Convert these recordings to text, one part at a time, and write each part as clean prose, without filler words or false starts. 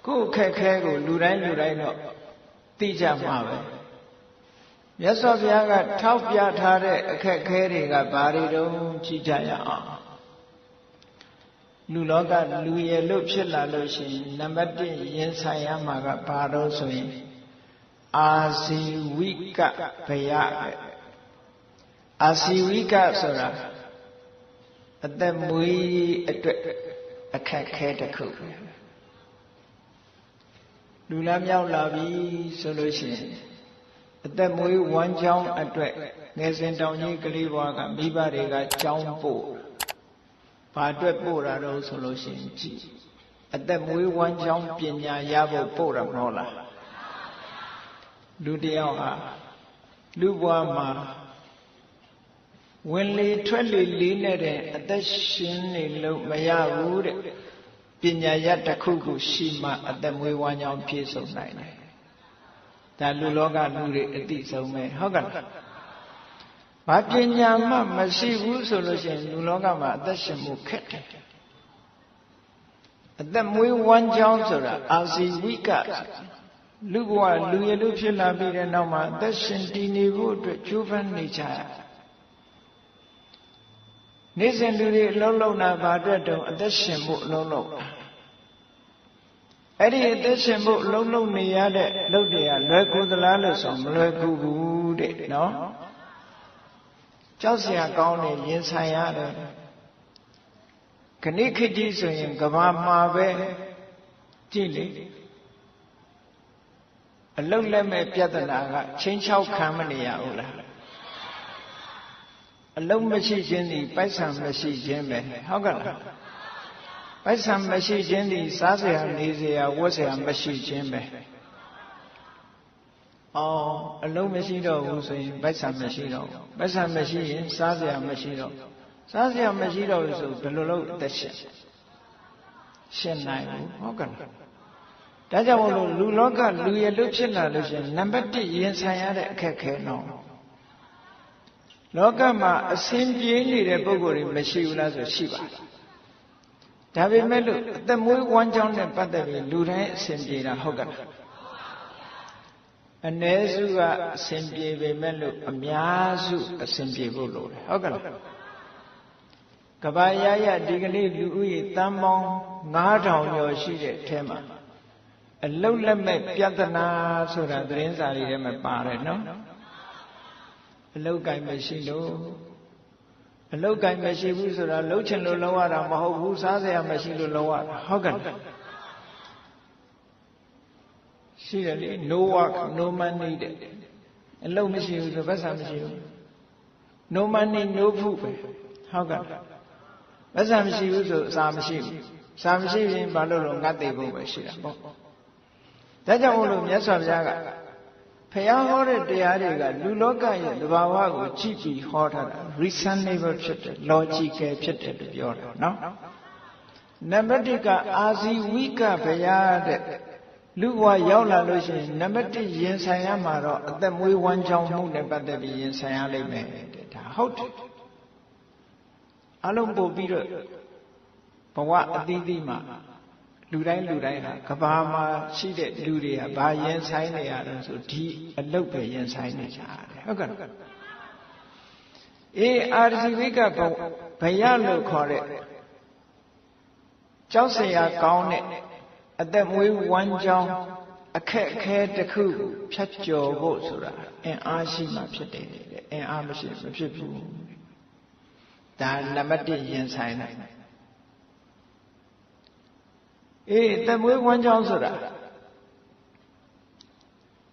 ကိုခက်ခဲကိုလူတိုင်းတော့သိကြမှာပဲမြတ်စွာဘုရားကထောက်ပြထားတဲ့အခက်ခဲတွေကဘာတွေတုံးကြည့်ကြရအောင်လူလောကလူရည်လို့ဖြစ်လာလို့ရှိရင်နံပါတ်1ရင်ဆိုင်ရမှာကဘာလို့ဆိုရင်အာဇီဝိကဘယပဲအာဇီဝိကဆိုတာအသက်မွေးအတွက်အခက်ခဲတစ်ခုလူလမ်းမြောက်လာပြီဆိုလို့ရှိရင်အသက်မွေးဝမ်းကြောင်းအတွက်ငယ်စဉ်တောင်ကြီးကလေးဘွားကမိဘတွေကကြောင်းပို့ဘာအတွက်ပို့တာတော့ဆိုလို့ရှိရင်ကြည်အသက်မွေးဝမ်းကြောင်းပညာရဖို့ပို့တာမဟုတ်လားလူတယောက်ဟာလူဘွားမှာဝင်လေထွက်လေလေးနဲ့တဲ့အသက်ရှင်နေလို့မရဘူးတဲ့ပညာရတစ်ခုခုရှိမှအသက်မွေးဝမ်းကြောင်းပြည့်စုံနိုင်တယ်ဒါလူလောကလူတွေအတိဆုံးပဲဟုတ်ကဲ့ဘာပညာမှမရှိဘူးဆိုလို့ရှိရင်လူလောကမှာအသက်ရှင်မှုခက်တယ်အသက်မွေးဝမ်းကြောင်းဆိုတာအာဇီဝိကလူဘဝလူရလူဖြစ်လာပြီးတဲ့နောက်မှာအသက်ရှင်တည်နေဖို့အတွက်ကြိုးပမ်းနေကြရနေ့စဉ်လူတွေအလုံးလုံးတာဘာအတွက်တုံးအသက်ရှင်ဖို့အလုံးလုံးအဲ့ဒီအသက်ရှင်ဖို့အလုံးလုံးနေရတဲ့လုပ်တွေကလွယ်ကူသလားလို့ဆိုမလွယ်ကူဘူးတဲ့နော်ကြောက်စရာကောင်းနေရင်ဆိုင်ရတယ်ခဏခေတ်ကြီးဆိုရင်ကဘာမှာပဲကြည့်လေအလုံးလက်မဲ့ပြဿနာကချင်းချောက်ခံမနေရဘူးလားအလုံးမရှိခြင်းဒီပိုက်ဆံမရှိခြင်းပဲဟုတ်ကဲ့လားပိုက်ဆံမရှိခြင်းဒီစားစရာနေစရာဝတ်စရာမရှိခြင်းပဲအော်အလုံးမရှိတော့ဘူးဆိုရင်ပိုက်ဆံမရှိတော့ဘူးပိုက်ဆံမရှိရင်စားစရာမရှိတော့စားစရာမရှိတော့လို့ဆိုဘယ်လိုလုပ်အသက်ရှင်နိုင်ဘူးဟုတ်ကဲ့လားဒါကြောင့်မို့လို့လူလောကလူရလို့ဖြစ်လာလို့ရှိရင်နံပါတ်1ရင်ဆိုင်ရတဲ့အခက်ခဲတော့လောကမှာအစဉ်ပြေးနေတဲ့ပုဂ္ဂိုလ်တွေမရှိဘူးလားဆိုရှိပါတယ်ဒါပေမဲ့လို့အသက်မွေးဝမ်းကြောင်းနဲ့ပတ်သက်ပြီးလူတိုင်းအစဉ်ပြေတာဟုတ်ကဲ့လားအ ਨੇ စုကအစဉ်ပြေပေမဲ့လို့အများစုအစဉ်ပြေဖို့လိုတယ်ဟုတ်ကဲ့လားကဘာရရဒီကနေ့လူဦးရေတန်းပေါင်း9000ကျော်ရှိတဲ့အထဲမှာအလုတ်လက်မဲ့ပြဿနာဆိုတာသတင်းစာတွေထဲမှာပါတယ်နော်အလုတ်ကင်မရှိလို့အလုတ်ကင်မရှိဘူးဆိုတာလှုပ်ချင်လို့လှုပ်ရတာမဟုတ်ဘူးစားစရာမရှိလို့လှုပ်ရတာဟုတ်ကဲ့ရှိတယ်လေ no work no money တဲ့အလုတ်မရှိဘူးဆိုဘက်ဆံမရှိဘူး no money no food ပဲဟုတ်ကဲ့ဘက်ဆံမရှိဘူးဆိုအစာမရှိဘူးစာမရှိရင်ဘာလို့လဲငတ်သိဖို့ပဲရှိတာပေါ့ဒါကြောင့်မို့လို့မြတ်စွာဘုရားကဖျားဟောတဲ့တရားတွေကလူလောကရဲ့သဘာဝကိုကြည့်ပြီးဟောထားတာ reasonable ဖြစ်တယ် logical ဖြစ်တယ်လို့ပြောတာနော်နံပါတ်1ကအာဇီဝိကဘုရားတဲ့လူဘဝရောက်လာလို့ရှိရင်နံပါတ်1ရင်ဆိုင်ရမှာတော့အသက်မွေးဝမ်းကြောင်းမှုနဲ့ပတ်သက်ပြီးရင်ဆိုင်ရလိမ့်မယ်တဲ့ဒါဟုတ်တယ်အလုံးပို့ပြီးတော့ဘဝအသီးသီးမှာလူတိုင်းဟာကဘာမှာရှိတဲ့လူတွေကဘာရင်ဆိုင်နေရတော့ဆိုဒီအလုတ်ပဲရင်ဆိုင်နေကြတယ်ဟုတ်ကဲ့အာဇီဝိကဘယလို့ခေါ်တဲ့ကြောက်စရာကောင်းတဲ့အသက်မွေးဝမ်းကြောင်းအခက်အခဲတစ်ခုဖြတ်ကျော်ဖို့ဆိုတာအင်အားရှိမှဖြစ်တယ်တဲ့အင်အားမရှိမဖြစ်ဘူးဒါနံပါတ်1ရင်ဆိုင်နိုင်သက်မွေးဝမ်းကြောင်းဆိုတာ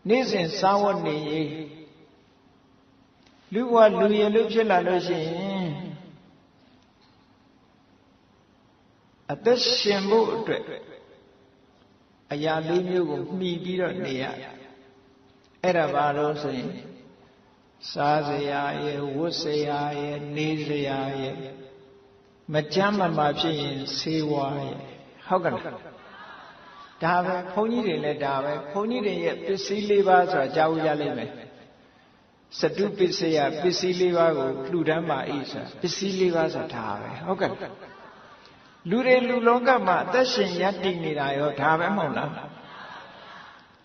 နေ့စဉ်စားဝတ်နေရေးလူဘဝလူရည်လို့ဖြစ်လာလို့ရှိရင်အသက်ရှင်ဖို့အတွက်အရာလေးမျိုးကိုမှီပြီးတော့နေရအဲ့ဒါဘာလို့ဆိုရင်စားစရာရဲ့ဝတ်စရာရဲ့နေစရာရဲ့မကြမ်းမမာဖြစ်ရင်ဆေးဝါးရဲ့ဟုတ်ကဲ့ဒါပဲဘုန်းကြီးတွေလည်းဒါပဲဘုန်းကြီးတွေရဲ့ပစ္စည်း၄ပါးဆိုတာကြားဦးရလိမ့်မယ်စတုပစ္စယပစ္စည်း၄ပါးကိုလှူဒန်းပါ၏ဆိုတာပစ္စည်း၄ပါးဆိုတာဒါပဲဟုတ်ကဲ့ လူတွေလူလောကမှာအသက်ရှင်ရပ်တည်နေတာရောဒါပဲမဟုတ်လား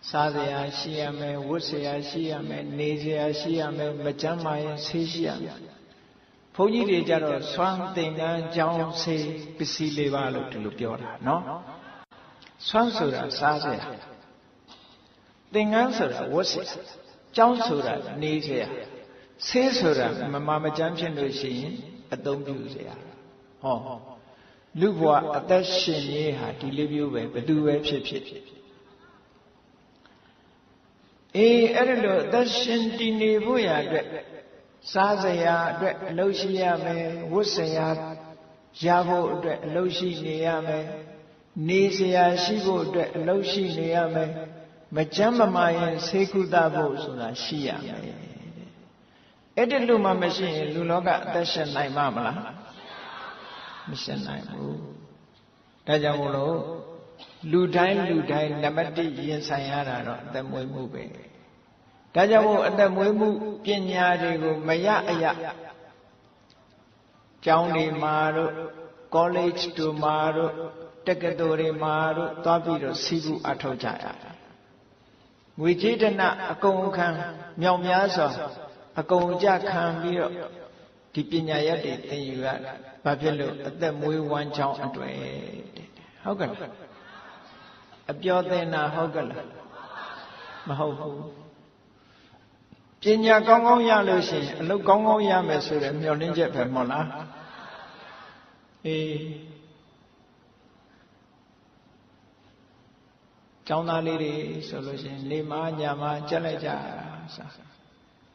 စားစရာရှိရမယ်ဝတ်စရာရှိရမယ်နေစရာရှိရမယ်မကျန်းမာရင်ဆေးရှိရမယ်ဘုန်းကြီးတွေကြတော့စွမ်းသင်္ကန်းကြောင်းဆေးပစ္စည်းလေးပါလို့ဒီလိုပြောတာနော်စွမ်းဆိုတာစားစရာသင်္ကန်းဆိုတာဝတ်စရာကြောင်းဆိုတာနေစရာဆေးဆိုတာမကျန်းဖြစ်လို့ရှိရင်အသုံးပြုစရာဟောလူဘဝအသက်ရှင်ရေးဟာဒီလေးမျိုးပဲဘယ်သူပဲဖြစ်ဖြစ်အဲ့ဒါလို့အသက်ရှင်တည်နေဖို့ရအတွက်စားစရာအတွက်အလုပ်ရှိရမယ်ဝတ်စရာရဖို့အတွက်အလုပ်ရှိနေရမယ်နေစရာရှိဖို့အတွက်အလုပ်ရှိနေရမယ်မကျန်းမမာရင်ဆေးကုသဖို့ဆိုတာရှိရမယ်အဲ့ဒီလိုမှမရှိရင်လူလောကအသက်ရှင်နိုင်မှာမလားမရှင်နိုင်ဘူးဒါကြောင့်မို့လို့လူတိုင်းနံပါတ်1ရင်ဆိုင်ရတာတော့အသက်မွေးမှုပဲဒါကြောင့်မို့အသက်မွေးမှုပညာတွေကိုမရအရကျောင်းတွေမှာတို့ college တို့မှာတို့တက္ကသိုလ်တွေမှာတို့သွားပြီးတော့စီးပူအထောက်ကြရတယ်ငွေကြေးဒဏအကုန်ခံမြောင်များစွာအကုန်ကြခံပြီးတော့ဒီပညာရက်တွေသင်ယူရဘာဖြစ်လို့အသက်မွေးဝမ်းကြောင်းအတွေ့ဟုတ်ကဲ့အပြောသင်တာဟုတ်ကဲ့လားမဟုတ်ဘူးပညာကောင်းကောင်းရလို့ရှိရင်အလုပ်ကောင်းကောင်းရမယ်ဆိုတဲ့မျှော်လင့်ချက်ပဲမဟုတ်လားကျောင်းသားလေးတွေဆိုလို့ရှိရင်နေမညမကြက်လိုက်ကြ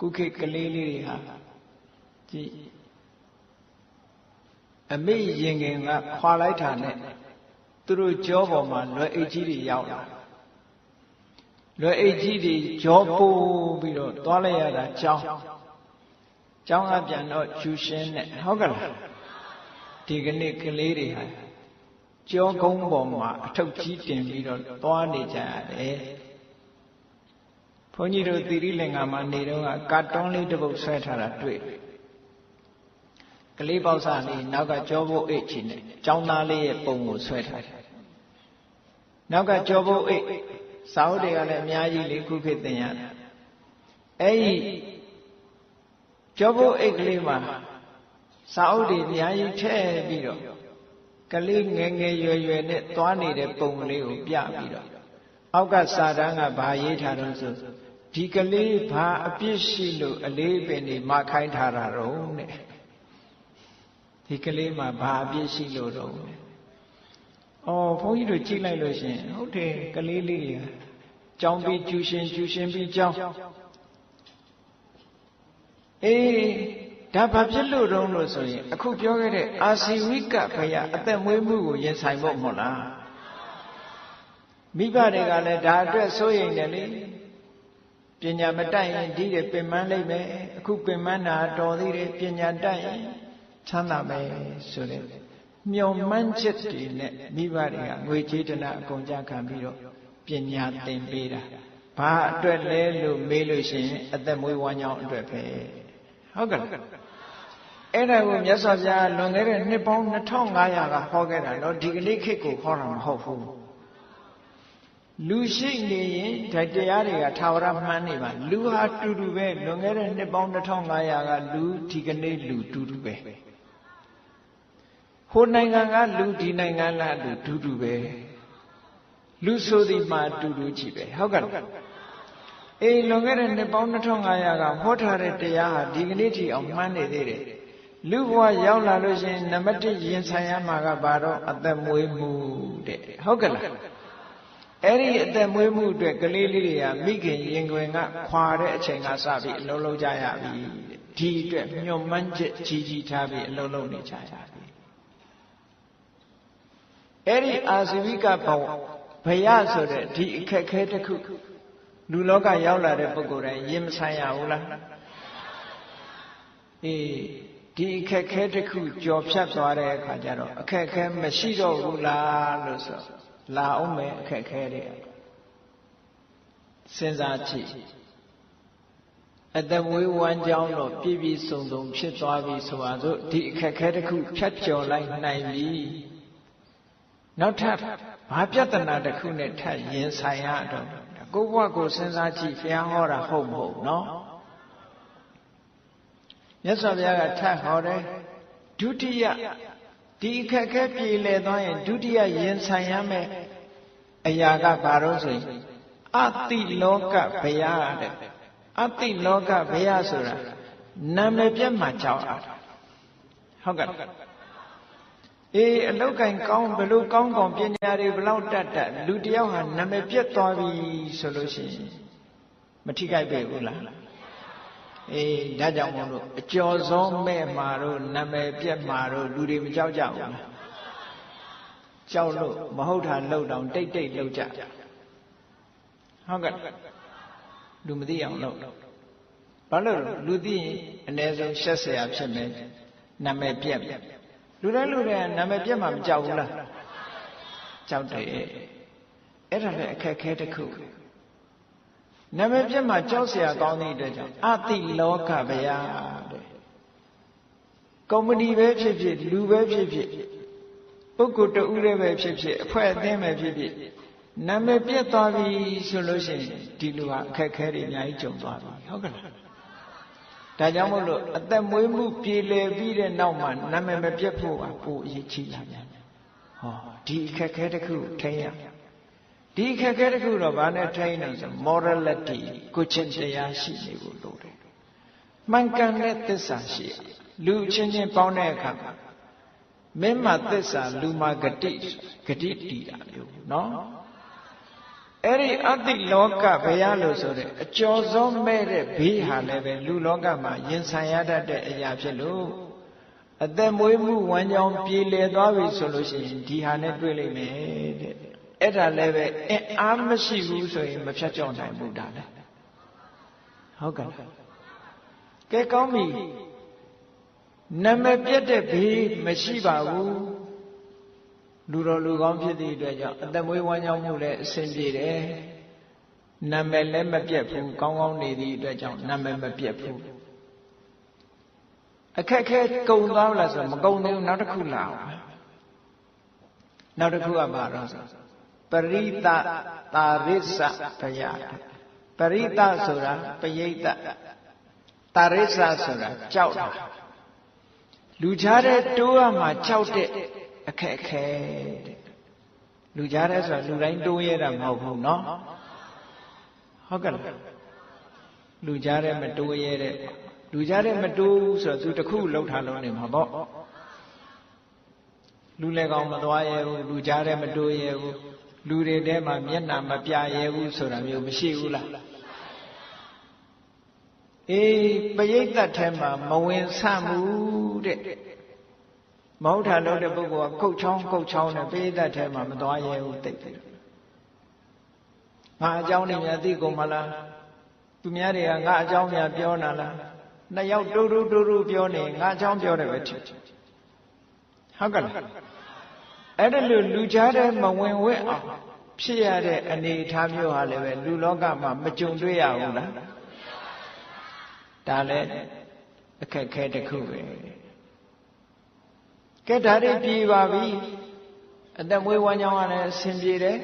ကုခေတ်ကလေးလေးတွေဟာကြည်အမေရင်ခင်ကခွာလိုက်တာနဲ့သူတို့ကြောပေါ်မှာလွယ်အိတ်ကြီးတွေရောက်လာလွယ်အိတ်ကြီးတွေကြောပိုးပြီးတော့သွားလိုက်ရတာကျောင်းကပြန်တော့ကျူရှင်းနဲ့ဟုတ်ကဲ့လားဒီကနေ့ကလေးတွေဟာကြောကုန်းပေါ်မှာအထုပ်ကြီးတင်ပြီးတော့သွားနေကြရတယ်ဘုန်းကြီးတို့သီရိလင်္ကာမှာနေတော့ကာတွန်းလေးတစ်ပုဒ်ဆွဲထားတာတွေ့ကလေးပေါက်စားလေးနောက်ကကြောဘုတ်အိတ်ချီနဲ့ကျောင်းသားလေးရဲ့ပုံကိုဆွဲထားတယ်နောက်ကကြောဘုတ်အိတ်စာအုပ်တွေကလည်းအများကြီးလေခုခေတ်သင်ရတယ်အဲ့ဒီကြောဘုတ်အိတ်ကလေးမှာစာအုပ်တွေအများကြီးထည့်ပြီးတော့ကလေးငယ်ရွယ်နဲ့သွားနေတဲ့ပုံကလေးကိုပြပြီးတော့အောက်ကစာတန်းကဘာရေးထားတော့ဆိုဒီကလေးဘာအပြစ်ရှိလို့အလေးပင်နေမခိုင်းထားတာတော့တဲ့ဒီကလေးမှာဘာအပြစ်ရှိလို့တော့ဘုန်းကြီးတို့ကြည့်လိုက်လို့ရှင်ဟုတ်တယ်ကလေးလေးတွေကျောင်းပြီးကျူရှင်ပြီးကျောင်းဒါဘာဖြစ်လို့တော့လို့ဆိုရင်အခုပြောခဲ့တဲ့အာစီဝိကဘယအသက်မွေးမှုကိုရင်ဆိုင်ဖို့မဟုတ်လားမိဘတွေကလည်းဒါအတွက်စိုးရိမ်တယ်လေပညာမတတ်ရင်ဒီတွေပင်ပန်းလိုက်မယ်အခုပင်ပန်းတာတော်သေးတယ်ပညာတတ်ရင်ချမ်းသာမယ်ဆိုတဲ့မျှော်မှန်းချက်တွေနဲ့မိဘတွေကငွေကြေးဒဏအကုန်ကြခံပြီးတော့ပညာသင်ပေးတာဘာအတွက်လဲလို့မေးလို့ရှိရင်အသက်မွေးဝမ်းကြောင်းအတွက်ပဲဟုတ်ကဲ့အဲ့ဒါကိုမြတ်စွာဘုရားလွန်ခဲ့တဲ့နှစ်ပေါင်း2500ကဟောခဲ့တာနော်ဒီကနေ့ခေတ်ကိုဟောတာမဟုတ်ဘူးလူရှိနေရင်ဒါတရားတွေကထာဝရမှန်းနေပါလူဟာတူတူပဲလွန်ခဲ့တဲ့နှစ်ပေါင်း2500ကလူဒီကနေ့လူတူတူပဲဟိုနိုင်ငံကလူဒီနိုင်ငံကလူတူတူပဲလူဆိုဒီမှာတူတူကြည့်ပဲဟုတ်ကဲ့လွန်ခဲ့တဲ့နှစ်ပေါင်း2500ကဟောထားတဲ့တရားဟာဒီကနေ့ထိအောင်မှန်းနေသေးတယ်လူဘဝရောက်လာလို့ရှိရင်နံပါတ်1ရင်ဆိုင်ရမှာကဘာတော့အသက်မွေးမှုတဲ့ဟုတ်ကဲ့လားအဲ့ဒီအသက်မွေးမှုအတွက်ကလေးလေးတွေကမိခင်ရင်ခွင်ကခွာတဲ့အချိန်ကစပြီးအလုံးလုံးကြရပြီဒီအတွက်ညှို့မှန်းချက်ကြီးထားပြီးအလုံးလုံးနေကြရပြီအဲ့ဒီအာဇီဝိကဘယဆိုတဲ့ဒီအခက်ခဲတစ်ခုလူလောကရောက်လာတဲ့ပုဂ္ဂိုလ်တိုင်းရင်မဆိုင်ရဘူးလားဒီအခက်ခဲတစ်ခုကြော်ဖြတ်သွားတဲ့အခါကျတော့အခက်ခဲမရှိတော့ဘူးလားလို့ဆိုလာအောင်မယ်အခက်ခဲတွေစဉ်းစားကြည့်အသက်မွေးဝမ်းကြောင်းတော့ပြည့်ပြည့်စုံစုံဖြစ်သွားပြီဆိုပါစို့ဒီအခက်ခဲတစ်ခုဖြတ်ကျော်လိုက်နိုင်ပြီ နောက်ထပ်ဘာပြဿနာတစ်ခုနဲ့ထပ်ရင်ဆိုင်ရတော့ကိုယ့်ဘဝကိုစဉ်းစားကြည့်ဘုရားဟောတာဟုတ်မဟုတ်နော်မြတ်စွာဘုရားကထပ်ဟောတယ်ဒုတိယဒီအခက်အခဲပြေလည်သွားရင်ဒုတိယရင်ဆိုင်ရမယ်အရာကဘာလို့ဆိုရင်အတိလောကဘယတဲ့အတိလောကဘယဆိုတာနာမည်ပြတ်မှကြောက်ရတာဟုတ်ကဲ့အေးအလောက်ကင်ကောင်းဘလို့ကောင်းပညာတွေဘလောက်တတ်လူတယောက်ဟာနာမည်ပြတ်သွားပြီဆိုလို့ရှိရင်မထိခိုက်ပေဘူးလားအေးဒါကြောင့်မို့လို့အကျော်စောမဲ့မှာတော့နာမည်ပြတ်မှာတော့လူတွေမကြောက်ကြဘူးလားကြောက်လို့မဟုတ်တာလှုပ်တောင်တိတ်လှုပ်ကြဟုတ်ကဲ့လူမသိအောင်လှုပ်ဘာလို့လူသိရင်အ ਨੇ ဆုံးရှက်เสียဖြစ်မယ်နာမည်ပြတ်လူတိုင်းနာမည်ပြတ်မှမကြောက်ဘူးလားကြောက်တယ်အဲ့ဒါလည်းအခက်ခဲတစ်ခုနာမည်ပြတ်မှကြောက်เสียကောင်းတဲ့အတွက်ကြောင့်အတိလောကဗျာတဲ့ကုမ္ပဏီပဲဖြစ်ဖြစ်လူပဲဖြစ်ဖြစ်ပုဂ္ဂိုလ်တဦးလည်းပဲဖြစ်ဖြစ်အဖွဲ့အသင်းပဲဖြစ်ဖြစ်နာမည်ပြတ်သွားပြီဆိုလို့ရှိရင်ဒီလူဟာအခက်ခဲတွေအများကြီးကြုံသွားပြီဟုတ်ကဲ့လားဒါကြောင့်မို့လို့အသက်မွေးမှုပြေလည်ပြီးတဲ့နောက်မှာနာမည်မပြတ်ဖို့ကပိုအရေးကြီးလာပြန်ဟောဒီအခက်ခဲတစ်ခုထိန်းရဒီအခက်ခဲတစ်ခုတော့ဘာနဲ့ထိန်းလဲဆို morality ကိုချင်းတရားရှိနေဖို့လိုတယ်မှန်ကန်တဲ့သစ္စာရှိလူချင်းချင်းပေါင်းတဲ့အခါမင်းမသစ္စာလူမဂတိတည်တာမျိုးနော်အဲ့ဒီအတိလောကဘယလို့ဆိုတဲ့အကျော်စောမဲ့တဲ့ဘေးဟာလည်းပဲလူလောကမှာရင်ဆိုင်ရတတ်တဲ့အရာဖြစ်လို့အသက်မွေးမှုဝမ်းကြောင်းပြေလည်သွားပြီဆိုလို့ရှိရင်ဒီဟာနဲ့တွေ့လိမ့်မယ်တဲ့အဲ့ဒါလည်းပဲအင်အားမရှိဘူးဆိုရင်မဖြတ်ကျော်နိုင်ဘူးဒါလည်းဟုတ်ကဲ့ကဲကောင်းပြီနာမည်ပြတ်တဲ့ဘေးမရှိပါဘူးလူတော်လူကောင်းဖြစ်သည့်အတွက်ကြောင့်အသက်မွေးဝမ်းကြောင်းမှုလည်းအဆင်ပြေတယ်နာမည်လည်းမပြတ်ဘူးကောင်းကောင်းနေသည့်အတွက်ကြောင့်နာမည်မပြတ်ဘူးအခက်ခဲကုံသွားလားဆိုမကုံသေးဘူးနောက်တစ်ခုလာအောင်နောက်တစ်ခုကဘာတော့ဆိုပရိသတာရစ္ဆဘယပရိသဆိုတာပရိသတာရစ္ဆဆိုတာကြောက်တာလူကြားတဲ့တိုးရမှာကြောက်တဲ့အခက်ခဲတဲ့လူကြားတဲ့ဆိုတာလူတိုင်းတိုးရတာမဟုတ်ဘူးเนาะဟုတ်ကဲ့လားလူကြားတဲ့မတိုးရတဲ့လူကြားတဲ့မတိုးဆိုတော့သူတခုလှုပ်ထားလို့နေမှာပေါ့လူလည်းကောင်းမသွားရဘူးလူကြားတဲ့မတိုးရဘူးလူတွေထဲမှာမျက်နှာမပြရဘူးဆိုတာမျိုးမရှိဘူးလားအေးပရိသတ်ထဲမှာမဝင်ဆန့်ဘူးတဲ့မဟုတ်တာလို့တဲ့ပုဂ္ဂိုလ်ကကုတ်ချောင်းနဲ့ပရိသတ်ထဲမှာမသွားရဲဘူးတိတ်တယ်ငါအကြောင်းတွေများသိကုန်မလားသူများတွေကငါအကြောင်းများပြောနာလားနှစ်ယောက်တိုးပြောနေငါအကြောင်းပြောတယ်ပဲထင်ဟုတ်ကဲ့လားအဲ့ဒါလို့လူကြားတဲ့မဝင်ဝဲအောင်ဖြစ်ရတဲ့အနေအထားမျိုးဟာလည်းပဲလူလောကမှာမကြုံတွေ့ရဘူးလားဒါလည်းအခက်ခဲတစ်ခုပဲကဲဒါတွေပြေပါပြီအသက်မွေးဝမ်းကြောင်းကလည်းအဆင်ပြေတယ်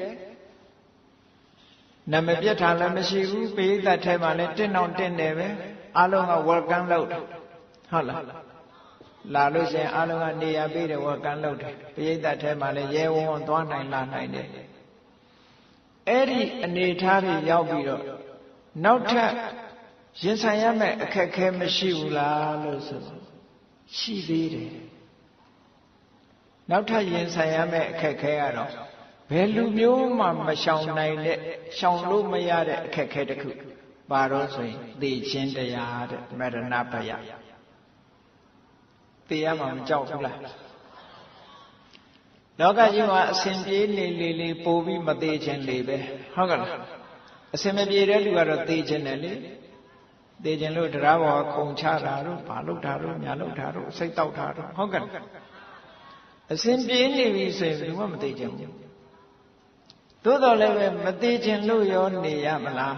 နာမည်ပြတ်တာလည်းမရှိဘူးပိဋကတ်ထဲမှာလည်းတင့်တယ်ပဲအားလုံးက welcome လုပ်တယ်ဟုတ်လားလာလို့ရှိရင်အားလုံးကနေရာပေးတယ် welcome လုပ်တယ်ပိဋကတ်ထဲမှာလည်းရဲဝံ့သွားနိုင်လာနိုင်တယ်အဲ့ဒီအနေထားတွေရောက်ပြီးတော့နောက်ထပ်ရင်ဆိုင်ရမယ့်အခက်ခဲမရှိဘူးလားလို့ဆိုရှိသေးတယ်နောက်ထပ်ရင်ဆိုင်ရမယ့်အခက်ခဲကတော့ဘယ်လူမျိုးမှမရှောင်နိုင်တဲ့ရှောင်လို့မရတဲ့အခက်ခဲတစ်ခုပါတော့ဆိုရင်သိချင်းတရားတဲ့မရဏဘယသိရမှာမကြောက်ဘူးလားလောကကြီးမှာအစဉ်ပြေးလေပို့ပြီးမသေးခြင်းလေပဲဟုတ်ကဲ့လားအစဉ်မပြေတဲ့လူကတော့သိခြင်းတယ်လေသိခြင်းလို့တရားဘောခုံချတာတို့ဘာလုပ်တာတို့ညာလုပ်တာတို့စိတ်တောက်တာတို့ဟုတ်ကဲ့အစဉ်ပြေးနေပြီဆိုရင်ဘယ်မှမသိခြင်းဘူးသို့တော်လည်းပဲမသိခြင်းလို့ရောနေရမလား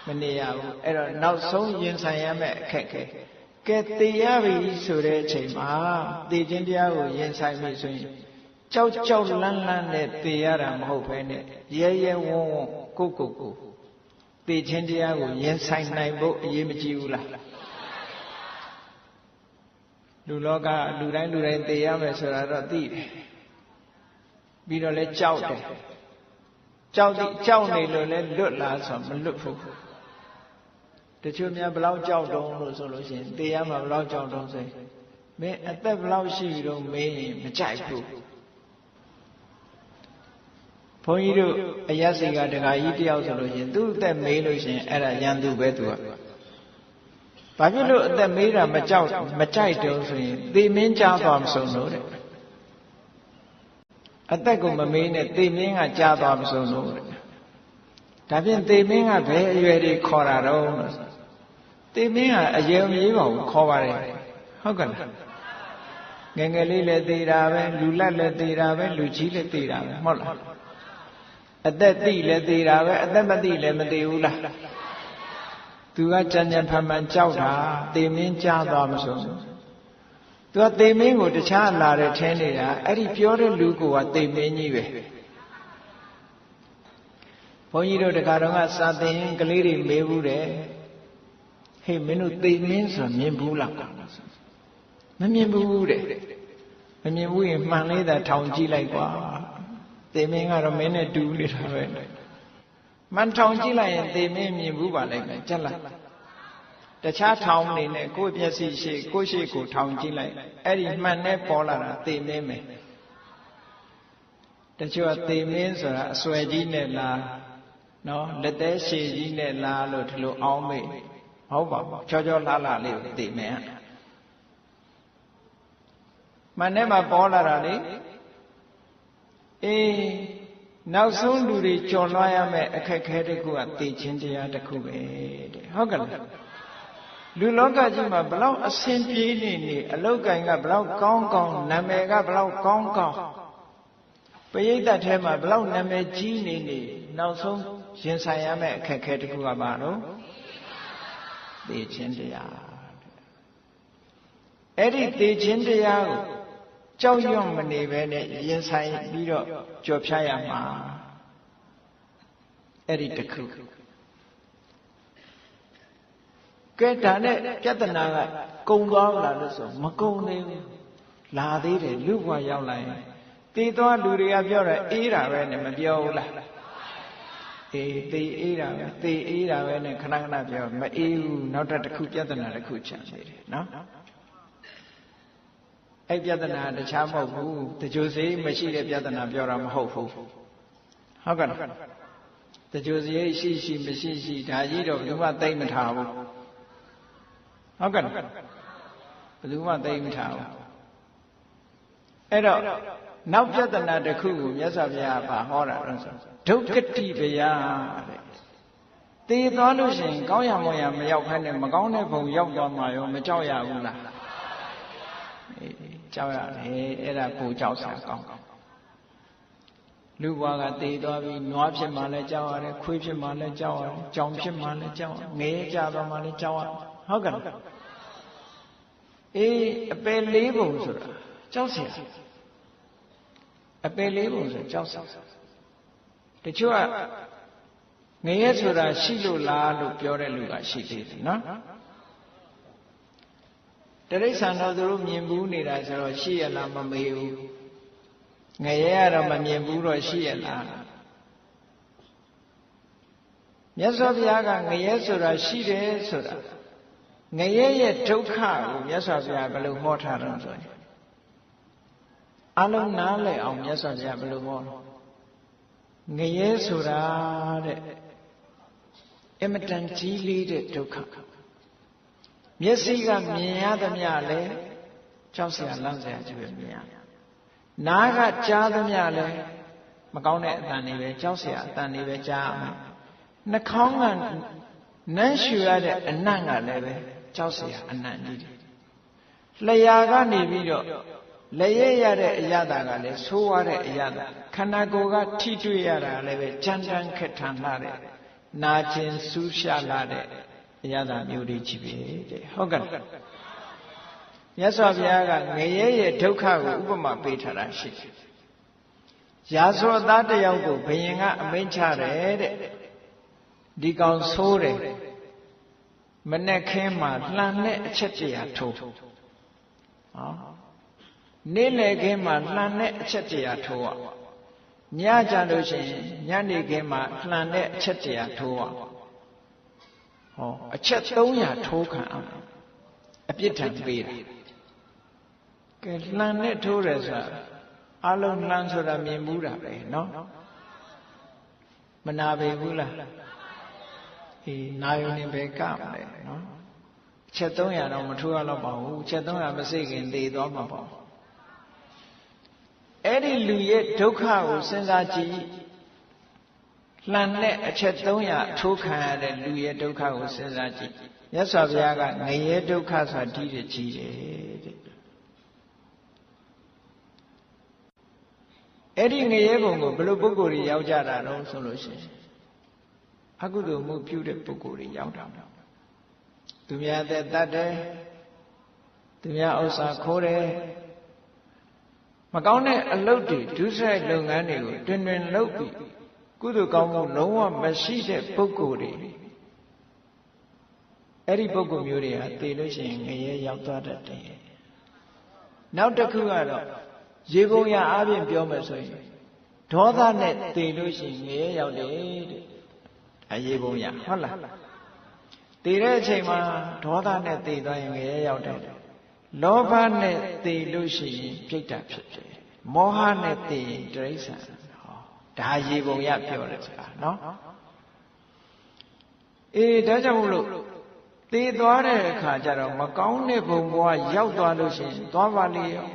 မနေရဘူးအဲ့တော့နောက်ဆုံးရင်ဆိုင်ရမယ့်အခက်ခဲကဲသိရပြီဆိုတဲ့အချိန်မှာသိခြင်းတရားကိုရင်ဆိုင်ပြီဆိုရင် ကြောက်လန့်နဲ့သေရတာမဟုတ်ဘဲနဲ့ရဲဝံ့ကိုသေခြင်းတရားကိုရင်ဆိုင်နိုင်ဖို့အရေးမကြီးဘူးလားလူလောကလူတိုင်းသေရမယ်ဆိုတာတော့သိတယ်ပြီးတော့လဲကြောက်တယ်ကြောက်နေလို့လဲလွတ်လားဆိုမလွတ်ဘူးတချို့များဘလောက်ကြောက်တုံးလို့ဆိုလို့ရှိရင်သေရမှာဘလောက်ကြောက်တုံးဆိုရင်မင်းအသက်ဘလောက်ရှိပြီတော့မေးရင်မကြိုက်ဘူးဘုန်းကြီးတို့အရက်စီကတခါကြီးတယောက်ဆိုလို့ရှိရင်သူ့အသက်မေးလို့ရှိရင်အဲ့ဒါရန်သူပဲသူကဘာဖြစ်လို့အသက်မေးတာမကြိုက်တုံးဆိုရင်သေမင်းကြားသွားမဆုံးလို့တဲ့အသက်ကိုမမေးနဲ့သေမင်းကကြားသွားမဆုံးလို့တဲ့ဒါဖြင့်သေမင်းကဘယ်အရွယ်တွေခေါ်တာတော့လို့သေမင်းကအရွယ်မကြီးပါဘူးခေါ်ပါတယ်ဟုတ်ကဲ့လားငယ်ငယ်လေးလည်းသေတာပဲလူလတ်လည်းသေတာပဲလူကြီးလည်းသေတာပဲဟုတ်လားအသက်သိလည်းသေတာပဲအသက်မသိလည်းမသေဘူးလားသူကကြံဖန်ကြောက်တာသေမင်းကြားသွားမဆုံးသူကသေမင်းကိုတခြားလာတယ်ထင်းနေတာအဲ့ဒီပြောတဲ့လူကသေမင်းကြီးပဲဘုန်းကြီးတို့တခါတော့ကစာသင်ကလေးတွေမေးဘူးတယ်ဟေးမင်းတို့သေမင်းဆိုတာမြင်ဘူးလားမမြင်ဘူးတဲ့မမြင်ဘူးရင်မှန်လေးသာထောင်ကြည့်လိုက်ကွာသေမင်းကတော့မင်းနဲ့တူနေတာပဲမှန်ထောင်ကြည့်လိုက်ရင်သေမင်းမြင်ဘူးပါလိမ့်မယ်ကြက်လားတခြားထောင်နေနဲ့ကိုယ့်မျက်စိရှိကိုယ့်ရှိကိုထောင်ကြည့်လိုက်အဲ့ဒီမှန်နဲ့ပေါ်လာတာသေမင်းပဲတချို့ကသေမင်းဆိုတာအစွဲကြီးနဲ့လားနော်လက်သေးရှည်ကြီးနဲ့လားလို့ဒီလိုအောင်းမေ့ဟုတ်ပါဘူးချောလှလေးကိုသေမင်းမှန်နဲ့မှပေါ်လာတာလေအေးနောက်ဆုံးလူတွေကြော်လွှားရမယ်အခက်ခဲတစ်ခုကသေခြင်းတရားတစ်ခုပဲတဲ့ဟုတ်ကဲ့လားလူလောကကြီးမှာဘလောက်အဆင်ပြေနေအလုတ်ကင်ကဘလောက်ကောင်းနာမည်ကဘလောက်ကောင်းပရိသတ်ထဲမှာဘလောက်နာမည်ကြီးနေနောက်ဆုံးရင်ဆိုင်ရမယ်အခက်ခဲတစ်ခုကဘာလို့သေခြင်းတရားအဲ့ဒီသေခြင်းတရားကိုကြောက်ရွံ့မနေပဲနဲ့ရင်ဆိုင်ပြီးတော့ကြော်ဖြတ်ရမှာအဲ့ဒီတစ်ခုကဲဒါနဲ့ပြဿနာကကုံသွားလားလို့ဆိုမကုံသေးဘူးလာသေးတယ်လူ့ဘဝရောက်လာရင်သေသွားလူတွေကပြောတာအေးတာပဲနဲ့မပြောဘူးလားအေးသေအေးတာပဲသေအေးတာပဲနဲ့ခဏပြောမအေးဘူးနောက်တစ်ခုပြဿနာတစ်ခုချန်နေတယ်နော်အဲ့ပြဿနာတခြားမဟုတ်ဘူးတကြိုစိမရှိတဲ့ပြဿနာပြောတာမဟုတ်ဘူးဟုတ်ကဲ့တကြိုစိရှိမရှိဒါကြီးတော့ဘယ်သူမှသိမထားဘူးဟုတ်ကဲ့ဘယ်သူမှသိမထားဘူးအဲ့တော့နောက်ပြဿနာတစ်ခုကိုမြတ်စွာဘုရားကဟောတာတော့ဆိုဒုက္ခတိဗျာတဲ့သေသွားလို့ရှိရင်ကောင်းရမွန်ရမရောက်ဖ ೇನೆ မကောင်းတဲ့ဘုံရောက်သွားမှာရောမကြောက်ရဘူးလားကြောက်ရတယ်အဲ့ဒါကိုကြောက်စရာကောင်းလူဘွားကသေသွားပြီးနွားဖြစ်မှလည်းကြောက်ရတယ်ခွေးဖြစ်မှလည်းကြောက်ရတယ်ကြောင်ဖြစ်မှလည်းကြောက်ရတယ်ငရဲကြသွားမှလည်းကြောက်ရတယ်ဟုတ်ကဲ့အေးအပယ်လေးပုံဆိုတာကြောက်စရာအပယ်လေးပုံဆိုကြောက်စရာတချို့ကငရဲဆိုတာရှိလို့လားလို့ပြောတဲ့လူကရှိသေးတယ်နော်တရိစ္ဆာန်တော့သူတို့မြင်ဘူးနေတာဆိုတော့ရှိရလားမမေးဘူးငရဲကတော့မမြင်ဘူးတော့ရှိရလားမြတ်စွာဘုရားကငရဲဆိုတာရှိတယ်ဆိုတာငရဲရဲ့ဒုက္ခကိုမြတ်စွာဘုရားဘယ်လိုဟောထားတော့ဆိုရင်အလုံးနားလည်အောင်မြတ်စွာဘုရားဘယ်လိုဟောငရဲဆိုတာတဲ့အမတန်ကြီးလေးတဲ့ဒုက္ခမျက်စိကမြင်ရသမျှလဲကြောက်စရာလန့်စရာကြီးပဲမြင်ရနားကကြားသမျှလဲမကောင်းတဲ့အသံတွေပဲကြောက်စရာအသံတွေပဲကြားရမယ်နှာခေါင်းကနမ်းရှူရတဲ့အနံ့ကလည်းပဲကြောက်စရာအနံ့ကြီးတယ်လျှာကနေပြီးတော့လက်ရရတဲ့အရသာကလည်းဆိုးရတဲ့အရသာခန္ဓာကိုယ်ကထိတွေ့ရတာလည်းပဲကြမ်းတမ်းခက်ထန်လာတဲ့နာကျင်စူးရှလာတဲ့အရသာမျိုးတွေကြီးပဲတဲ့ဟုတ်ကဲ့မြတ်စွာဘုရားကငရဲရဲ့ဒုက္ခကိုဥပမာပေးထားတာရှိတယ် ရာဇဝသားတယောက်ကိုဘုရင်ကအမိန့်ချတယ်တဲ့ဒီကောင်ဆိုးတယ်မနဲ့ခင်းမှာလှန်နဲ့အချက်တရာထိုးဟောနေ့လည်ခင်းမှာလှန်နဲ့အချက်တရာထိုးอ่ะညကြလို့ရှိရင်ညနေခင်းမှာလှန်နဲ့အချက်တရာထိုးอ่ะဟောအချက်300ထိုးခံအောင်အပြစ်ထံပေးတာကဲလှန်နဲ့ထိုးတယ်ဆိုတာအလုံးလှန်ဆိုတာမြင်ဘူးတာပဲเนาะမနာပေဘူးလားအေးနာယုံနေပဲကမလဲเนาะအချက်300တော့မထိုးရတော့ပါဘူးအချက်300မစိတ်ခင်သေသွားမှာပေါ့အဲ့ဒီလူရဲ့ဒုက္ခကိုစဉ်းစားကြည့်လှန်နဲ့အချက်300ထိုးခံရတဲ့လူရဲ့ဒုက္ခကိုစဉ်းစားကြည့်မြတ်စွာဘုရားကငရဲဒုက္ခဆိုတာဒီတဲ့ကြီးတယ်တဲ့အဲ့ဒီငရဲဘုံကိုဘယ်လိုပုဂ္ဂိုလ်တွေရောက်ကြတာတော့ဆိုလို့ရှိရင်အကုသိုလ်မှုပြုတဲ့ပုဂ္ဂိုလ်တွေရောက်တာသူများသက်တတ်တယ်သူများဥစ္စာခိုးတယ်မကောင်းတဲ့အလုပ်တွေဒုစရိုက်လုပ်ငန်းတွေကိုတွင်တွင်လုပ်ပြီးကုသိုလ်ကောင်းမှုလုံးဝမရှိတဲ့ပုဂ္ဂိုလ်တွေအဲ့ဒီပုဂ္ဂိုလ်မျိုးတွေဟာသိလို့ရှိရင်ငရဲရောက်သွားတတ်တယ်နောက်တစ်ခုကတော့ရေပုံရအားဖြင့်ပြောမယ်ဆိုရင်ဒေါသနဲ့သိလို့ရှိရင်ငရဲရောက်တယ်တဲ့အရေပုံရဟုတ်လားသိတဲ့အချိန်မှာဒေါသနဲ့သိသွားရင်ငရဲရောက်တယ်လောဘနဲ့သိလို့ရှိရင်ပြိတ္တာဖြစ်တယ်မောဟနဲ့သိရင်တိရစ္ဆာန်ဟောဒါရေပုံရပြောတယ်ဆိုတာနော်အေးဒါကြောင့်မို့လို့သိသွားတဲ့အခါကျတော့မကောင်းတဲ့ဘုံဘဝရောက်သွားလို့ရှိရင်သွားပါလေရော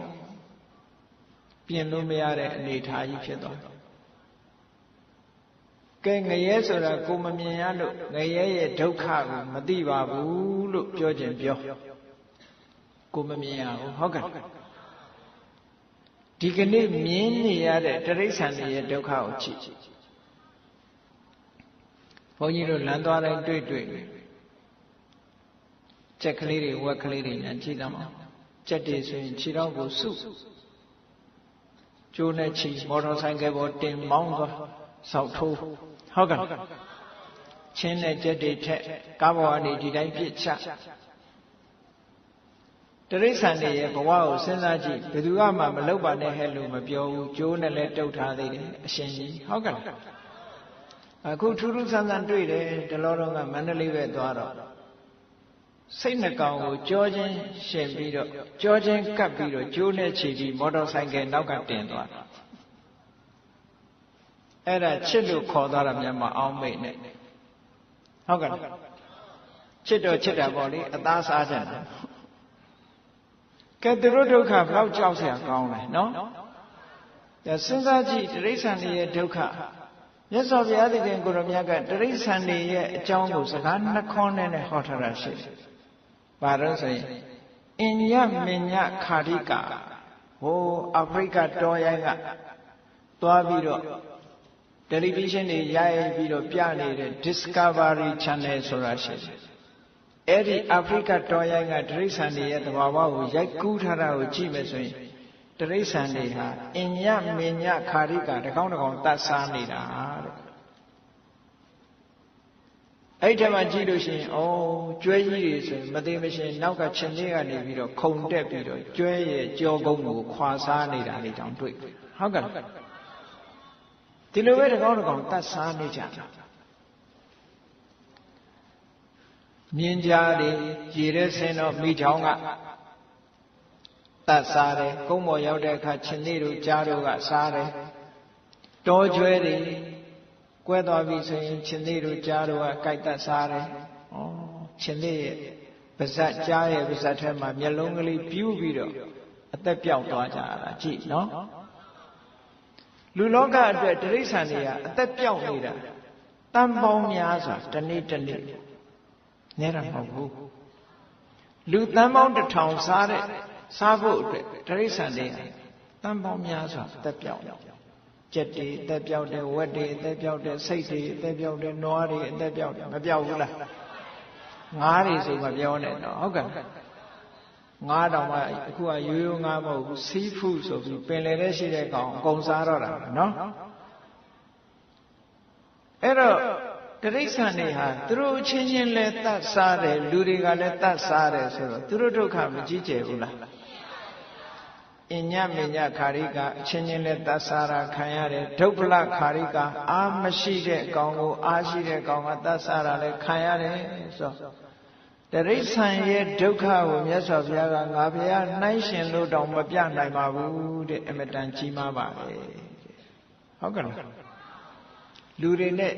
ပြင်လို့မရတဲ့အနေအထားကြီးဖြစ်သွားတယ်ကဲငရဲဆိုတာကိုမမြင်ရလို့ငရဲရဲ့ဒုက္ခကိုမသိပါဘူးလို့ပြောခြင်းပြောကိုမမြင်ရဘူးဟုတ်ကဲ့ဒီကနေ့မြင်နေရတဲ့တိရစ္ဆာန်တွေရဲ့ဒုက္ခကိုကြည့်ဘုန်းကြီးတို့လမ်းသွားတိုင်းတွေ့ကြက်ကလေးတွေဝက်ကလေးတွေညာကြည့်တော့ကြက်တွေဆိုရင်ခြေထောက်ကိုစုကျိုးနဲ့ချီမော်တော်ဆိုင်ကယ်ပေါ်တင်မောင်းသွားဆောက်ထိုးဟုတ်ကဲ့ချင်းနဲ့ကြက်တွေထက်ကားပေါ်ကနေဒီတိုင်းပြစ်ချတိရစ္ဆာန်တွေရဲ့ဘဝကိုစဉ်းစားကြည့်ဘယ်သူမှမလုပ်ပါနဲ့ဟဲ့လို့မပြောဘူးကျိုးနဲ့လည်းတုတ်ထားသေးတယ်အရှင်ကြီးဟုတ်ကဲ့အခုထူးထူးဆန်းဆန်းတွေ့တယ်တလောတော့ကမန္တလေးပဲသွားတော့စိတ်နှကောင်ကိုကြောချင်းရှင်ပြီးတော့ကြောချင်းကပ်ပြီးတော့ကျိုးနဲ့ချီပြီးမော်တော်ဆိုင်ကယ်နောက်ကတင်သွားတယ်အဲ့ဒါချစ်လို့ခေါ်သွားတာများမအောင်မိတ်နဲ့ဟုတ်ကဲ့ချစ်တော့ချစ်တာပေါ့လေအသားစားကြတယ်ကဲသူတို့ဒုက္ခဘယ်လောက်ကြောက်စရာကောင်းလဲနော်ဒါစဉ်းစားကြည့်တိရစ္ဆာန်တွေရဲ့ဒုက္ခမြတ်စွာဘုရားသခင်ကိုရောမြတ်ကတိရစ္ဆာန်တွေရဲ့အကြောင်းကိုစကားနှခွန်းနဲ့ဟောထားတာရှိတယ်ဘာလို့ဆိုရင်အင်ညမင်ညခါရိကာဟိုအာဖရိကတောရိုင်းကသွားပြီးတော့တယ်လီဗီရှင်းတွေရိုက်ပြီးတော့ပြနေတဲ့ Discovery Channel ဆိုတာရှိတယ်အဲ့ဒီအာဖရိကတောရိုင်းကတိရစ္ဆာန်တွေရဲ့သဘာဝကိုရိုက်ကူးထားတာကိုကြည့်မယ်ဆိုရင်တိရစ္ဆာန်တွေဟာအင်ညမင်ညခါရိကာတကောင်တကောင်တတ်စားနေတာတဲ့အဲ့ဒီမှာကြည့်လို့ရှိရင်ကျွဲကြီးတွေဆိုရင်မသိမရှင်နောက်ကခြင်လေးကနေပြီးတော့ခုန်တက်ပြီးတော့ကျွဲရဲ့ကြောကုန်းကိုခွာစားနေတာလေးတောင်တွေ့ဟုတ်ကဲ့ဒီလိုပဲတကောင်တကောင်တတ်စားနေကြတာမြင်းကြားတွေရေထဲဆင်းတော့မိချောင်းကတတ်စားတယ်ကုန်းပေါ်ရောက်တဲ့အခါခြင်လေးတို့ကြားတို့ကစားတယ်တောကျွဲတွေကွဲသွားပြီဆိုရင်ခြင်လေးတို့ကြားတို့ကကြိုက်တတ်စားတယ်ခြင်လေးရဲ့ပါဇက်ကြားရဲ့ပါဇက်ထဲမှာမျက်လုံးကလေးပြူးပြီးတော့အသက်ပြောက်သွားကြတာကြည့်နော်လူလောကအတွက်တိရစ္ဆာန်တွေကအသက်ပြောက်နေတာတန်ပေါင်းများစွာတနေ့တနေ့နဲတာမဟုတ်ဘူးလူတန်ပေါင်း1000စားဖို့အတွက်တိရစ္ဆာန်တွေတန်ပေါင်းများစွာအသက်ပြောက်ကြက်တွေအသက်ပြောက်တယ်ဝက်တွေအသက်ပြောက်တယ်ဆိတ်တွေအသက်ပြောက်တယ်နွားတွေအသက်ပြောက်တယ်မပြောက်ဘူးလားငါးတွေဆိုမပြောနဲ့တော့ဟုတ်ကဲ့ ငါးတောင်မှအခုကရိုးရိုးငါးမဟုတ်ဘူးစီးဖူးဆိုပြီးပင်လယ်ထဲရှိတဲ့ကောင်အကုန်စားတော့တာနော်အဲ့တော့တိရစ္ဆာန်တွေဟာသူတို့ချင်းချင်းလဲတတ်စားတယ်လူတွေကလည်းတတ်စားတယ်ဆိုတော့သူတို့ဒုက္ခမကြီးကျယ်ဘူးလားအညမညခါရိကအချင်းချင်းလဲတတ်စားတာခံရတယ်ဒုက္ခလခါရိကအာမရှိတဲ့အကောင်ကိုအာရှိတဲ့အကောင်ကတတ်စားတာလဲခံရတယ်ဆိုတော့တရိစ္ဆာန်ရဲ့ဒုက္ခကိုမြတ်စွာဘုရားကငါဘုရားနှိုင်းရှင်လို့တောင်မပြနိုင်ပါဘူးတဲ့အမတန်ကြီးမားပါလေဟုတ်ကဲ့လားလူတွေနဲ့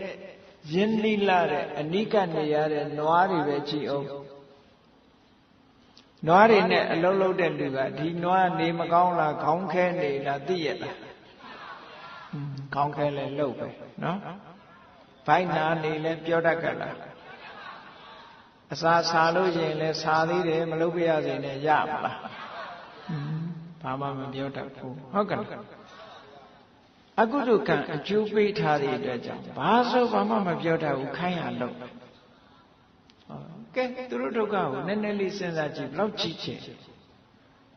ရင်းနှီးလာတဲ့အနိကနေရတဲ့နွားတွေပဲကြည့်အောင်နွားတွေနဲ့အလုံးလုံးတဲ့လူကဒီနွားနေမကောင်းလားခေါင်းခဲနေလားသိရလားခေါင်းခဲလဲလှုပ်ပဲနော်ဘိုက်နာနေလဲပြောတတ်ကြလားအစာစားလို့ရင်လည်းစားသေးတယ်မလုပ်ပြရစေနဲ့ရမလားဘာမှမပြောတတ်ဘူးဟုတ်ကဲ့အကုသိုလ်ကံအကျိုးပေးထားတဲ့အတွက်ကြောင့်ဘာဆိုဘာမှမပြောတတ်ဘူးခိုင်းရလို့ကဲသူတို့ဒုက္ခကိုနည်းနည်းလေးစဉ်းစားကြည့်ဘလောက်ကြီးချင်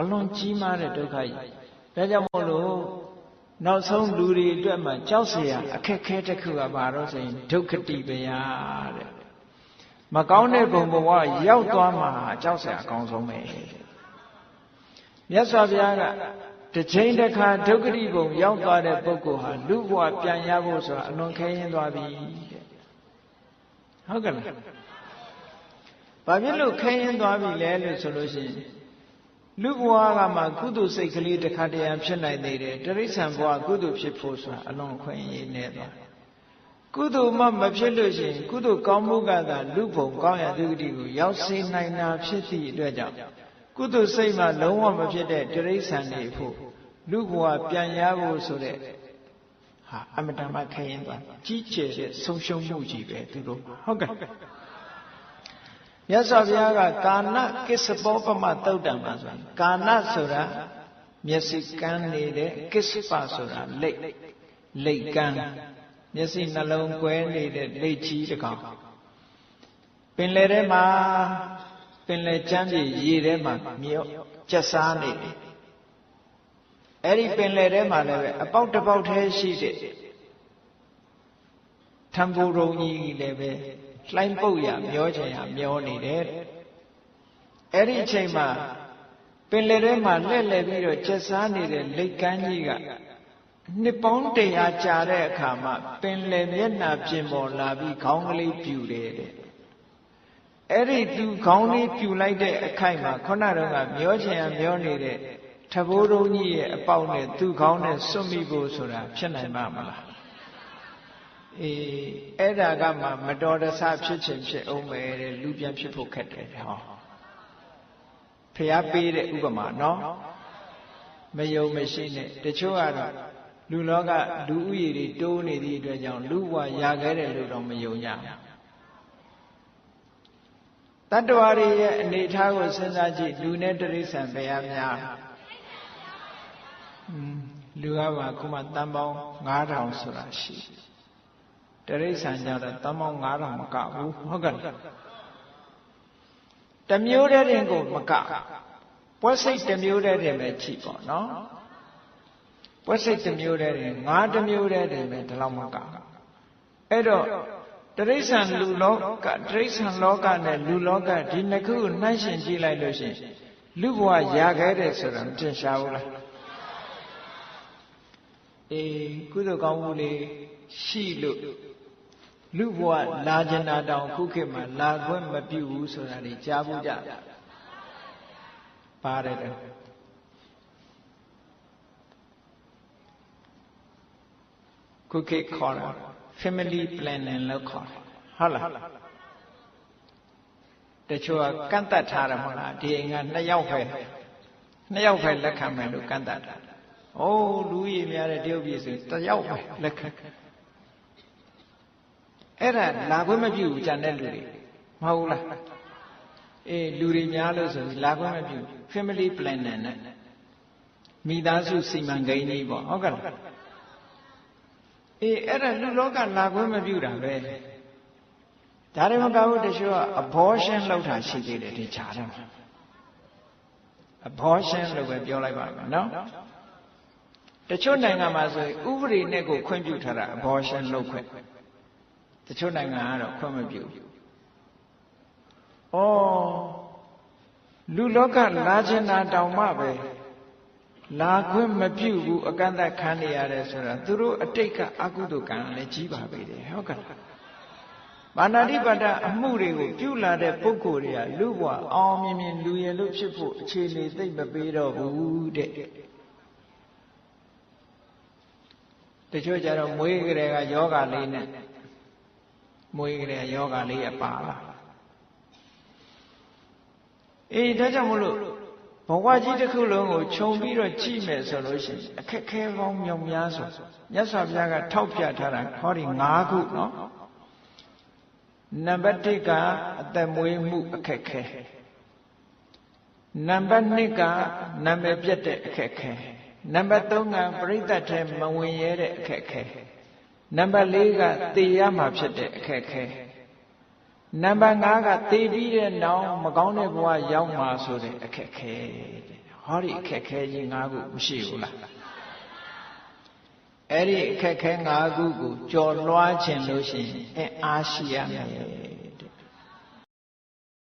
အလွန်ကြီးမားတဲ့ဒုက္ခကြီးဒါကြောင့်မို့လို့နောက်ဆုံးလူတွေအတွက်မှကြောက်เสียအခက်ခဲတစ်ခုကဘာလို့ဆိုရင်ဒုက္ခတိပယတဲ့မကောင်းတဲ့ဘုံဘဝရောက်သွားမှာကြောက်เสียအကောင်းဆုံးပဲမြတ်စွာဘုရားကတစ်ချိန်တစ်ခါဒုက္ခတိဘုံရောက်သွားတဲ့ပုဂ္ဂိုလ်ဟာလူဘဝပြန်ရဖို့ဆိုတာအလွန်ခဲယဉ်သွားပြီတဲ့ဟုတ်ကဲ့လားဘာဖြစ်လို့ခဲယဉ်သွားပြီလဲလို့ဆိုလို့ရှိရင်လူဘဝကမှကုသိုလ်စိတ်ကလေးတစ်ခါတည်းဖြစ်နိုင်သေးတယ်တိရစ္ဆာန်ဘဝကုသိုလ်ဖြစ်ဖို့ဆိုတာအလွန်ခွင့်ရနေသွားကုသိုလ်မှမဖြစ်လို့ရှိရင်ကုသိုလ်ကောင်းမှုကသာလူဘုံကောင်းရာဒုက္ခတိကိုရောက်စေနိုင်တာဖြစ်သည့်အတွက်ကြောင့်ကုသိုလ်စိတ်မှလုံးဝမဖြစ်တဲ့တိရစ္ဆာန်တွေဖို့လူဘဝပြန်ရဖို့ဆိုတဲ့ဟာအမတန်မှခဲယဉ်သွားကြီးကျယ်တဲ့ဆုံးရှုံးမှုကြီးပဲသူတို့ဟုတ်ကဲ့မြတ်စွာဘုရားကကာဏကိစ္စပောပမသုတ်တံမှာဆိုရင်ကာဏဆိုတာမျက်စိကန်းနေတဲ့ကိစ္စပဆိုတာလိတ်ကန်းမျက်စိနှလုံးကွဲနေတဲ့လိတ်ကြီးတစ်ကောင်ပင်လယ်ထဲမှာပင်လယ်ကျမ်းပြည်ရေထဲမှာမြေကျက်စားနေတယ်အဲ့ဒီပင်လယ်ထဲမှာလည်းပဲအပေါက်တစ်ပေါက်ထဲရှိတဲ့ထံဘူရုံကြီးလည်းပဲလှိုင်းပုတ်ရမျောချင်ရမျောနေတယ်အဲ့ဒီအချိန်မှာပင်လယ်ထဲမှာလှည့်လည်ပြီးတော့ကျက်စားနေတဲ့လိတ်ကမ်းကြီးကနှစ်ပေါင်း100ကြာတဲ့အခါမှာပင်လယ်မျက်နှာပြင်ပေါ်လာပြီးခေါင်းကလေးပြူတယ်တဲ့အဲ့ဒီသူခေါင်းလေးပြူလိုက်တဲ့အခိုက်မှာခုနတော့ကမျောချင်ရမျောနေတဲ့ထဘိုးတော်ကြီးရဲ့အပေါက်နဲ့သူ့ခေါင်းနဲ့စွန့်မိဖို့ဆိုတာဖြစ်နိုင်မှာမလားအဲ့ဒါကမှမတော်တဆဖြစ်ခြင်းဖြစ်အောင်ပဲတဲ့လူပြန်ဖြစ်ဖို့ခက်တယ်ဟောဖျားပေးတဲ့ဥပမာနော်မယုံမရှိနဲ့တချို့ကတော့လူလောကလူဥယျာဉ်တွေတိုးနေသည့်အတွက်ကြောင့်လူဘဝရခဲ့တယ်လို့တော့မယုံကြတတ္တဝါတွေရဲ့အနေအထားကိုစဉ်းစားကြည့်လူနဲ့တိရစ္ဆာန်ဘယ်အများလူကပါခုမှတန်ပေါင်း9000ဆိုတာရှိတိရစ္ဆာန်ကြတော့တန်ပေါင်း9000မကဘူးဟုတ်ကဲ့တမျိုးတည်းတင်ကိုမကပွဲစိတ်တမျိုးတည်းတင်ပဲကြည့်ပေါ့နော်ပွဲစိတ်တမျိုးတည်းတင်ငါးတမျိုးတည်းတင်ပဲဒီလောက်မကအဲ့တော့တိရစ္ဆာန်လူလောကတိရစ္ဆာန်လောကနဲ့လူလောကဒီနှစ်ခုကိုနှိုင်းယှဉ်ကြည့်လိုက်လို့ရှိရင်လူဘဝရခဲ့တယ်ဆိုတာမထင်ရှားဘူးလားကုသိုလ်ကောင်းမှုလေးရှိလို့လူဘဝလာကျင်တာတောင်ခုခေတ်မှာလာခွင့်မပြုဘူးဆိုတာတွေကြားဘူးကြပါတယ်တဲ့ခုခေတ်ခေါ်တာ family planning လို့ခေါ်တယ်ဟုတ်လားတချို့ကကန့်တတ်ထားတယ်မဟုတ်လားဒီအိမ်က2ယောက်ပဲလက်ခံမယ်လို့ကန့်တတ်တာအိုးလူကြီးများတဲ့တရုတ်ပြည်ဆို1ယောက်ပဲလက်ခံအဲ့ဒါလာခွင့်မပြုဘူးကြံတဲ့လူတွေမဟုတ်လားလူတွေများလို့ဆိုပြီးလာခွင့်မပြု family planning နဲ့မိသားစုစီမံကိန်းကြီးပေါ့ဟုတ်ကဲ့လားအဲ့ဒါလူလောကလာခွင့်မပြုတာပဲဒါတွေမကဘူးတချို့က abortion လုပ်တာရှိသေးတယ်ဒီခြားတယ် abortion လို့ပဲပြောလိုက်ပါမယ်နော်တချို့နိုင်ငံမှာဆိုရင်ဥပဒေနဲ့ကိုခွင့်ပြုထားတာ abortion လုပ်ခွင့်တချို့နိုင်ငံကတော့ခွင့်မပြုဘူးဩလူလောကလာချင်တာတောင်မှပဲလာခွင့်မပြုဘူးအကန့်အသတ်ခံနေရတယ်ဆိုတာသူတို့အတိတ်ကအကုသိုလ်ကံလည်းကြီးပါပေတယ်ဟုတ်ကဲ့မာနတိပါဒအမှုတွေကိုပြုလာတဲ့ပုဂ္ဂိုလ်တွေကလူဘဝအောင်မြင်မြင်လူရည်လို့ဖြစ်ဖို့အခြေအနေသိမ့်မပေးတော့ဘူးတဲ့တချို့ကြတော့မွေးကြတဲ့ကယောဂလေးနဲ့မွေးကြတဲ့ယောဂလေးအပါလာအေးဒါကြောင့်မလို့ဘဝကြီးတစ်ခုလုံးကိုခြုံပြီးတော့ကြည့်မယ်ဆိုလို့ရှိရင်အခက်ခဲပေါင်းမြောက်များစွာမြတ်စွာဘုရားကထောက်ပြထားတာဟောဒီ5ခုနော်နံပါတ်1ကအသက်မွေးမှုအခက်ခဲနံပါတ်2ကနာမည်ပြတ်တဲ့အခက်ခဲနံပါတ်3ကပရိသတ်ထဲမဝင်ရတဲ့အခက်ခဲနံပါတ်4ကသေရမှာဖြစ်တဲ့အခက်ခဲနံပါတ်5ကသေပြီးတဲ့နောက်မကောင်းတဲ့ဘဝရောက်မှာဆိုတဲ့အခက်ခဲဟောဒီအခက်ခဲကြီး5ခုမရှိဘူးလားအဲ့ဒီအခက်ခဲ5ခုကိုကြော်လွှားခြင်းလို့ရှိရင်အားရှိရမယ်